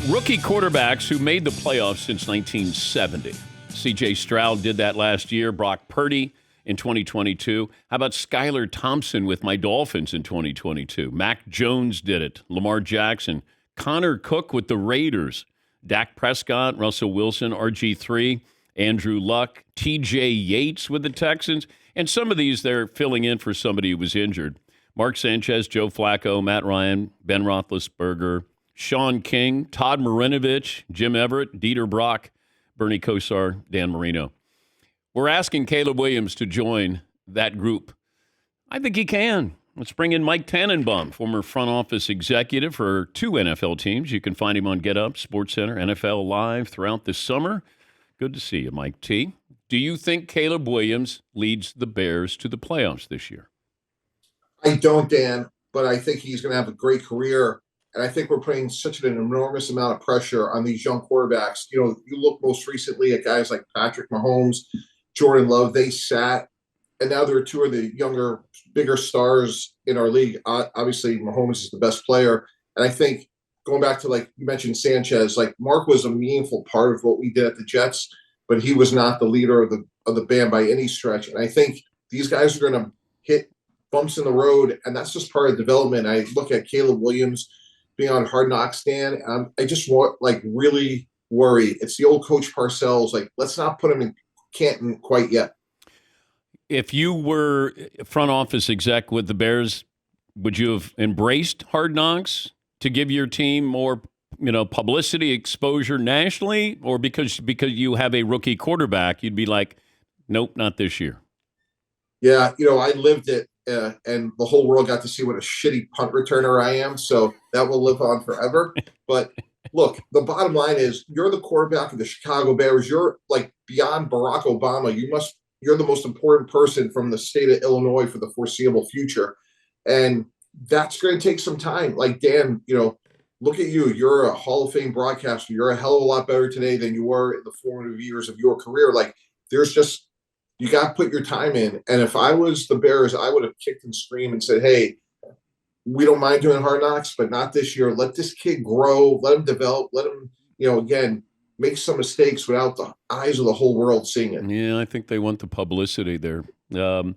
Rookie quarterbacks who made the playoffs since 1970. C.J. Stroud did that last year. Brock Purdy in 2022. How about Skylar Thompson with my Dolphins in 2022? Mac Jones did it. Lamar Jackson. Connor Cook with the Raiders. Dak Prescott, Russell Wilson, RG3, Andrew Luck, T.J. Yates with the Texans. And some of these, they're filling in for somebody who was injured. Mark Sanchez, Joe Flacco, Matt Ryan, Ben Roethlisberger, Sean King, Todd Marinovich, Jim Everett, Dieter Brock, Bernie Kosar, Dan Marino. We're asking Caleb Williams to join that group. I think he can. Let's bring in Mike Tannenbaum, former front office executive for 2 NFL teams. You can find him on Get Up, SportsCenter, NFL Live throughout the summer. Good to see you, Mike T. Do you think Caleb Williams leads the Bears to the playoffs this year? I don't, Dan, but I think he's going to have a great career. And I think we're putting such an enormous amount of pressure on these young quarterbacks. You know, you look most recently at guys like Patrick Mahomes, Jordan Love. They sat, and now they're 2 of the younger, bigger stars in our league. Obviously, Mahomes is the best player. And I think going back to, like you mentioned, Sanchez, like Mark was a meaningful part of what we did at the Jets, but he was not the leader of the band by any stretch. And I think these guys are going to hit bumps in the road, and that's just part of development. I look at Caleb Williams being on Hard Knocks, Dan. I just really worry. It's the old Coach Parcells. Like, let's not put him in Canton quite yet. If you were front office exec with the Bears, would you have embraced Hard Knocks to give your team more, publicity, exposure nationally, or because you have a rookie quarterback, you'd be like, nope, not this year? Yeah, I lived it. And the whole world got to see what a shitty punt returner I am. So that will live on forever. But look, the bottom line is you're the quarterback of the Chicago Bears. You're like beyond Barack Obama. You're the most important person from the state of Illinois for the foreseeable future. And that's going to take some time. Like, Dan, look at you. You're a Hall of Fame broadcaster. You're a hell of a lot better today than you were in the formative years of your career. Like, you got to put your time in. And if I was the Bears, I would have kicked and screamed and said, hey, we don't mind doing Hard Knocks, but not this year. Let this kid grow. Let him develop. Let him, again, make some mistakes without the eyes of the whole world seeing it. Yeah, I think they want the publicity there. And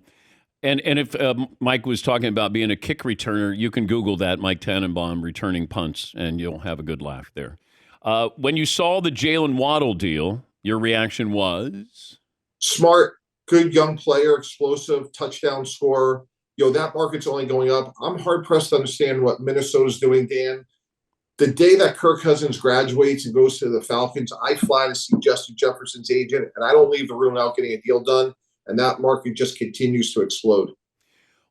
if Mike was talking about being a kick returner, you can Google that, Mike Tannenbaum returning punts, and you'll have a good laugh there. When you saw the Jalen Waddle deal, your reaction was? Smart. Good young player, explosive, touchdown scorer. That market's only going up. I'm hard-pressed to understand what Minnesota's doing, Dan. The day that Kirk Cousins graduates and goes to the Falcons, I fly to see Justin Jefferson's agent, and I don't leave the room without getting a deal done, and that market just continues to explode.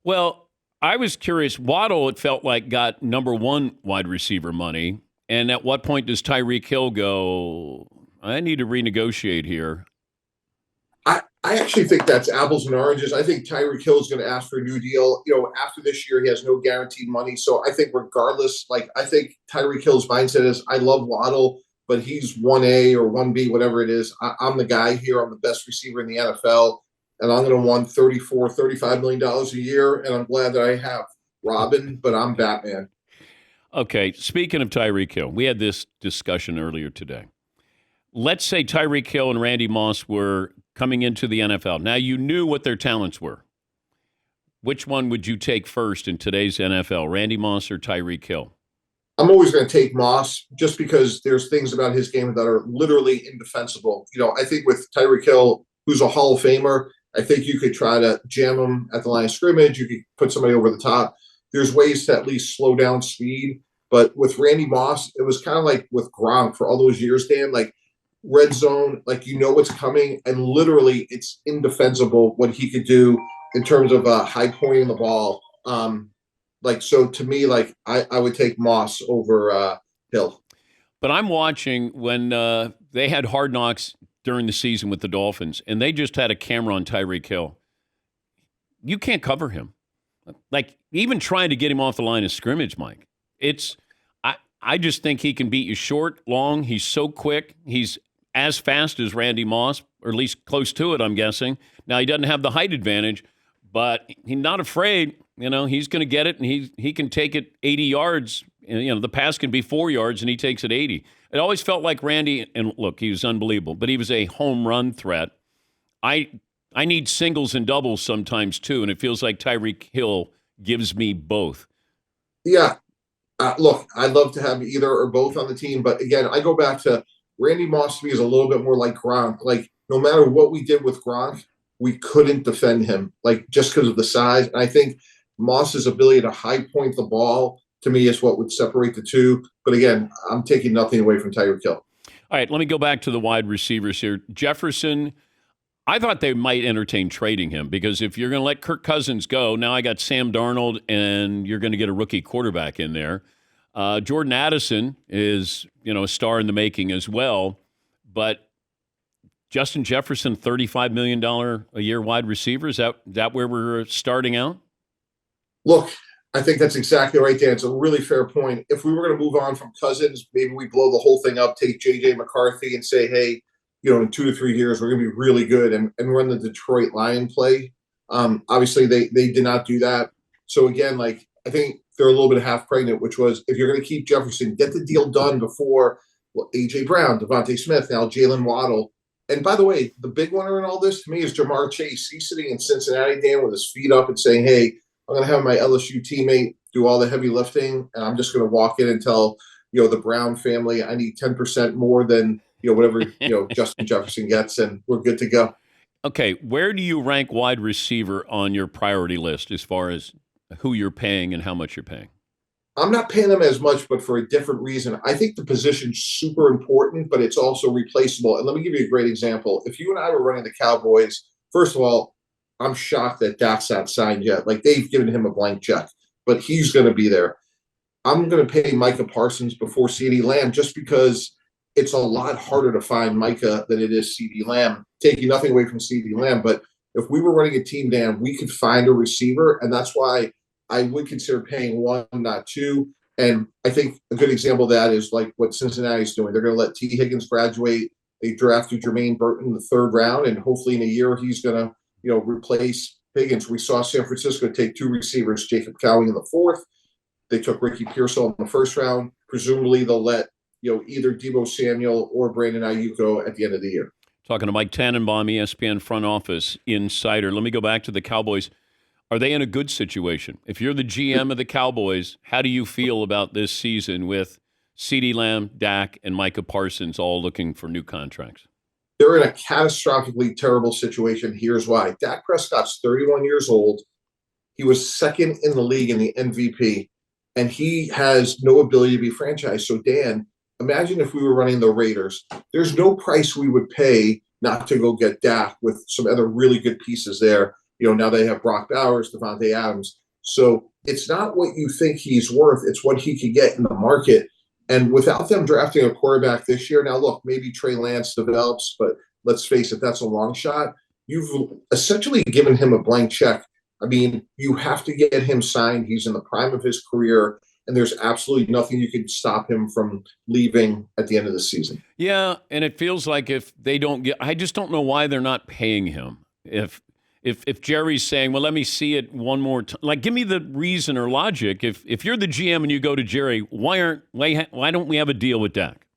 Well, I was curious. Waddle, it felt like, got number 1 wide receiver money, and at what point does Tyreek Hill go, I need to renegotiate here? I actually think that's apples and oranges. I think Tyreek Hill is going to ask for a new deal. After this year, he has no guaranteed money. So I think regardless, I think Tyreek Hill's mindset is, I love Waddle, but he's 1A or 1B, whatever it is. I'm the guy here. I'm the best receiver in the NFL, and I'm going to want $35 million a year. And I'm glad that I have Robin, but I'm Batman. Okay, speaking of Tyreek Hill, we had this discussion earlier today. Let's say Tyreek Hill and Randy Moss were coming into the NFL. Now, you knew what their talents were. Which one would you take first in today's NFL, Randy Moss or Tyreek Hill? I'm always going to take Moss just because there's things about his game that are literally indefensible. I think with Tyreek Hill, who's a Hall of Famer, I think you could try to jam him at the line of scrimmage. You could put somebody over the top. There's ways to at least slow down speed. But with Randy Moss, it was kind of like with Gronk for all those years, Dan, like red zone, like what's coming, and literally it's indefensible what he could do in terms of high pointing the ball. So to me, I would take Moss over Hill. But I'm watching when they had Hard Knocks during the season with the Dolphins, and they just had a camera on Tyreek Hill. You can't cover him. Like, even trying to get him off the line of scrimmage, Mike, I just think he can beat you short, long. He's so quick. He's as fast as Randy Moss, or at least close to it, I'm guessing. Now, he doesn't have the height advantage, but he's not afraid. He's going to get it, and he can take it 80 yards And, the pass can be 4 yards, and he takes it 80. It always felt like Randy, and look, he was unbelievable, but he was a home run threat. I need singles and doubles sometimes, too, and it feels like Tyreek Hill gives me both. Yeah. Look, I'd love to have either or both on the team, but again, I go back to Randy Moss to me is a little bit more like Gronk. Like, no matter what we did with Gronk, we couldn't defend him, like, just because of the size. And I think Moss's ability to high point the ball, to me, is what would separate the two. But again, I'm taking nothing away from Tyreek Hill. All right, let me go back to the wide receivers here. Jefferson, I thought they might entertain trading him because if you're going to let Kirk Cousins go, now I got Sam Darnold, and you're going to get a rookie quarterback in there. Jordan Addison is, a star in the making as well. But Justin Jefferson, $35 million a year wide receiver, is that where we're starting out? Look, I think that's exactly right, Dan. It's a really fair point. If we were going to move on from Cousins, maybe we blow the whole thing up, take J.J. McCarthy and say, hey, in 2 to 3 years, we're going to be really good and run the Detroit Lion play. Obviously, they did not do that. So, again, I think they're a little bit half pregnant, which was if you're going to keep Jefferson, get the deal done before A.J. Brown, Devontae Smith, now Jalen Waddle. And by the way, the big winner in all this to me is Jamar Chase. He's sitting in Cincinnati, Dan, with his feet up and saying, hey, I'm going to have my LSU teammate do all the heavy lifting, and I'm just going to walk in and tell, the Brown family I need 10% more than, whatever, Justin Jefferson gets, and we're good to go. Okay, where do you rank wide receiver on your priority list as far as who you're paying and how much you're paying? I'm not paying them as much, but for a different reason. I think the position's super important, but it's also replaceable. And let me give you a great example. If you and I were running the Cowboys, first of all, I'm shocked that Dak's not signed yet. They've given him a blank check, but he's going to be there. I'm going to pay Micah Parsons before CeeDee Lamb just because it's a lot harder to find Micah than it is CeeDee Lamb, taking nothing away from CeeDee Lamb. But if we were running a team, Dan, we could find a receiver, and that's why I would consider paying one, not two. And I think a good example of that is what Cincinnati's doing. They're going to let T. Higgins graduate. They drafted Jermaine Burton in the 3rd round, and hopefully in a year he's going to replace Higgins. We saw San Francisco take 2 receivers, Jacob Cowing in the 4th. They took Ricky Pearsall in the 1st round. Presumably they'll let either Deebo Samuel or Brandon Ayuk go at the end of the year. Talking to Mike Tannenbaum, ESPN front office insider. Let me go back to the Cowboys. Are they in a good situation? If you're the GM of the Cowboys, how do you feel about this season with CeeDee Lamb, Dak, and Micah Parsons all looking for new contracts? They're in a catastrophically terrible situation. Here's why. Dak Prescott's 31 years old. He was 2nd in the league in the MVP, and he has no ability to be franchised. So, Dan, imagine if we were running the Raiders. There's no price we would pay not to go get Dak with some other really good pieces there. Now they have Brock Bowers, Devontae Adams. So it's not what you think he's worth. It's what he could get in the market. And without them drafting a quarterback this year, now look, maybe Trey Lance develops, but let's face it, that's a long shot. You've essentially given him a blank check. I mean, you have to get him signed. He's in the prime of his career, and there's absolutely nothing you can stop him from leaving at the end of the season. Yeah, and it feels like if they don't get – I just don't know why they're not paying him. If Jerry's saying, well, let me see it one more time, give me the reason or logic. If you're the GM and you go to Jerry, why don't we have a deal with Dak?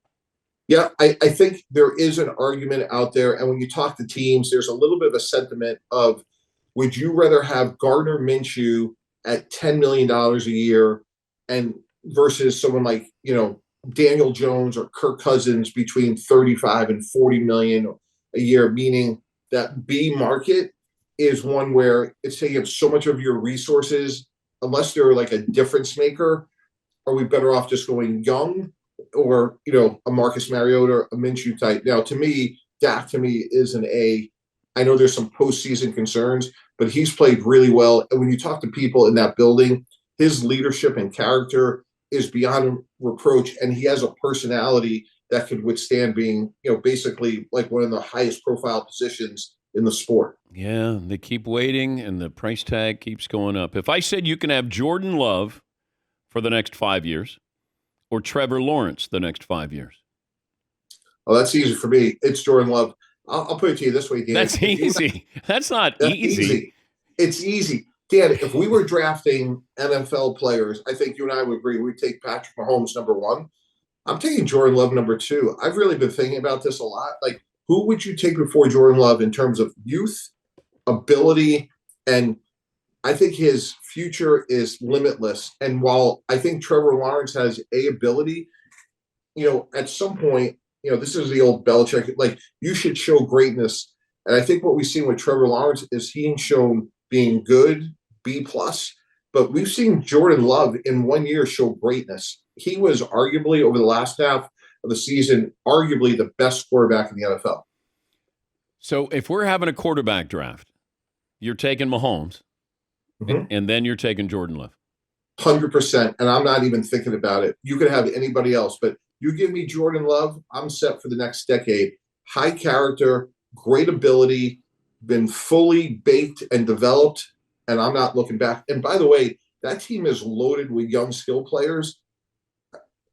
Yeah, I think there is an argument out there. And when you talk to teams, there's a little bit of a sentiment of, would you rather have Gardner Minshew at $10 million a year and versus someone like, Daniel Jones or Kirk Cousins between 35 and 40 million a year, meaning that B market is one where it's taking up so much of your resources, unless they're a difference maker. Are we better off just going young or, a Marcus Mariota or a Minshew type? Now, to me, Dak is an A. I know there's some postseason concerns, but he's played really well. And when you talk to people in that building, his leadership and character is beyond reproach. And he has a personality that could withstand being, basically one of the highest profile positions in the sport. Yeah, they keep waiting, and the price tag keeps going up. If I said you can have Jordan Love for the next 5 years or Trevor Lawrence the next 5 years. Oh, that's easy for me. It's Jordan Love. I'll put it to you this way, Dan. That's easy. That's not easy. It's easy. Dan, if we were drafting NFL players, I think you and I would agree we'd take Patrick Mahomes number one. I'm taking Jordan Love number two. I've really been thinking about this a lot. Like, who would you take before Jordan Love in terms of youth, ability, and I think his future is limitless. And while I think Trevor Lawrence has ability, at some point, this is the old Belichick, like you should show greatness. And I think what we've seen with Trevor Lawrence is he's shown being good, B plus, but we've seen Jordan Love in 1 year show greatness. He was arguably over the last half of the season, arguably the best quarterback in the NFL. So if we're having a quarterback draft, you're taking Mahomes, and then you're taking Jordan Love. 100%. And I'm not even thinking about it. You could have anybody else, but you give me Jordan Love, I'm set for the next decade. High character, great ability, been fully baked and developed, and I'm not looking back. And by the way, that team is loaded with young skill players.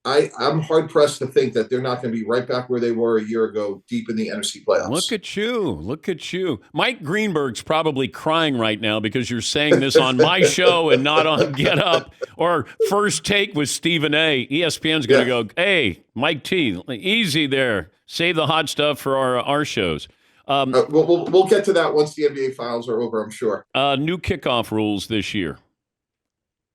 I'm hard-pressed to think that they're not going to be right back where they were a year ago, deep in the NFC playoffs. Look at you. Look at you. Mike Greenberg's probably crying right now because you're saying this on my show and not on Get Up or First Take with Stephen A. ESPN's going to go, hey, Mike T, easy there. Save the hot stuff for our shows. We'll get to that once the NBA finals are over, I'm sure. New kickoff rules this year.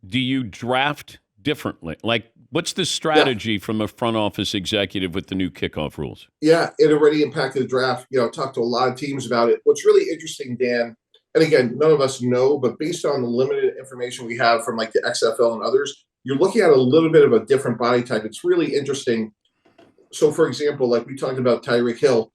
Do you draft differently? Like, what's the strategy from a front office executive with the new kickoff rules? Yeah, it already impacted the draft. Talked to a lot of teams about it. What's really interesting, Dan, and again, none of us know, but based on the limited information we have from like the XFL and others, you're looking at a little bit of a different body type. It's really interesting. So, for example, like we talked about Tyreek Hill,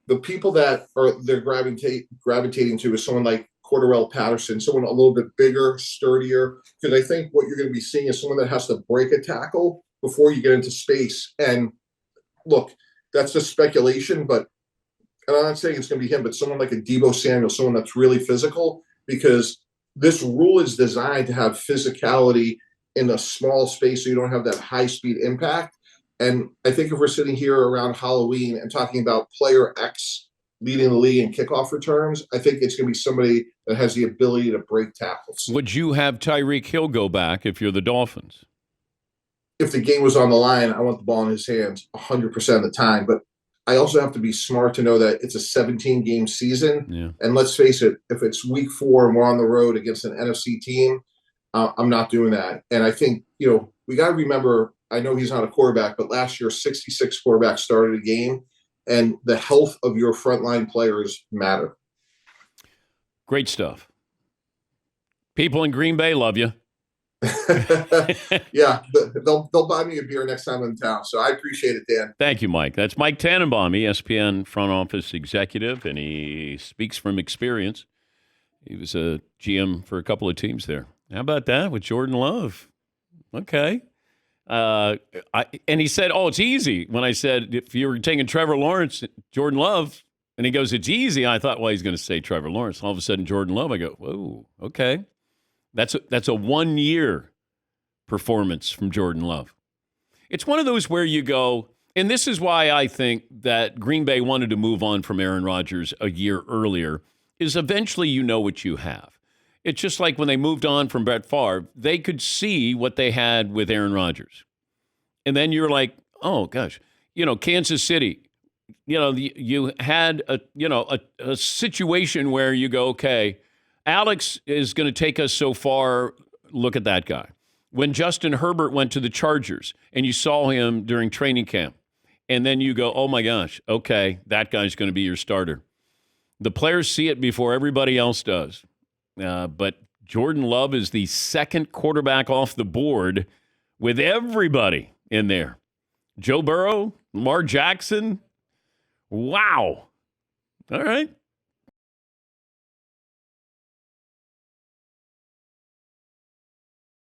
the people that they're gravitating to is someone like Cordarrelle Patterson, someone a little bit bigger, sturdier, because I think what you're going to be seeing is someone that has to break a tackle before you get into space. And look, that's just speculation, and I'm not saying it's going to be him, but someone like a Deebo Samuel, someone that's really physical, because this rule is designed to have physicality in a small space so you don't have that high-speed impact. And I think if we're sitting here around Halloween and talking about player X leading the league in kickoff returns, I think it's going to be somebody that has the ability to break tackles. Would you have Tyreek Hill go back if you're the Dolphins? If the game was on the line, I want the ball in his hands 100% of the time. But I also have to be smart to know that it's a 17-game season. Yeah. And let's face it, if it's week 4 and we're on the road against an NFC team, I'm not doing that. And I think, we got to remember, I know he's not a quarterback, but last year 66 quarterbacks started a game. And the health of your frontline players matter. Great stuff. People in Green Bay love you. Yeah, they'll buy me a beer next time I'm in town. So I appreciate it, Dan. Thank you, Mike. That's Mike Tannenbaum, ESPN front office executive, and he speaks from experience. He was a GM for a couple of teams there. How about that with Jordan Love? Okay. And he said, it's easy. When I said, if you were taking Trevor Lawrence, Jordan Love, and he goes, it's easy. I thought, well, he's going to say Trevor Lawrence. All of a sudden, Jordan Love, I go, whoa, okay. That's a 1 year performance from Jordan Love. It's one of those where you go, and this is why I think that Green Bay wanted to move on from Aaron Rodgers a year earlier, is eventually you know what you have. It's just like when they moved on from Brett Favre, they could see what they had with Aaron Rodgers. And then you're like, oh, gosh, Kansas City, you had a situation where you go, okay, Alex is going to take us so far. Look at that guy. When Justin Herbert went to the Chargers and you saw him during training camp, and then you go, oh, my gosh, okay, that guy's going to be your starter. The players see it before everybody else does. But Jordan Love is the second quarterback off the board with everybody in there. Joe Burrow, Lamar Jackson. Wow. All right.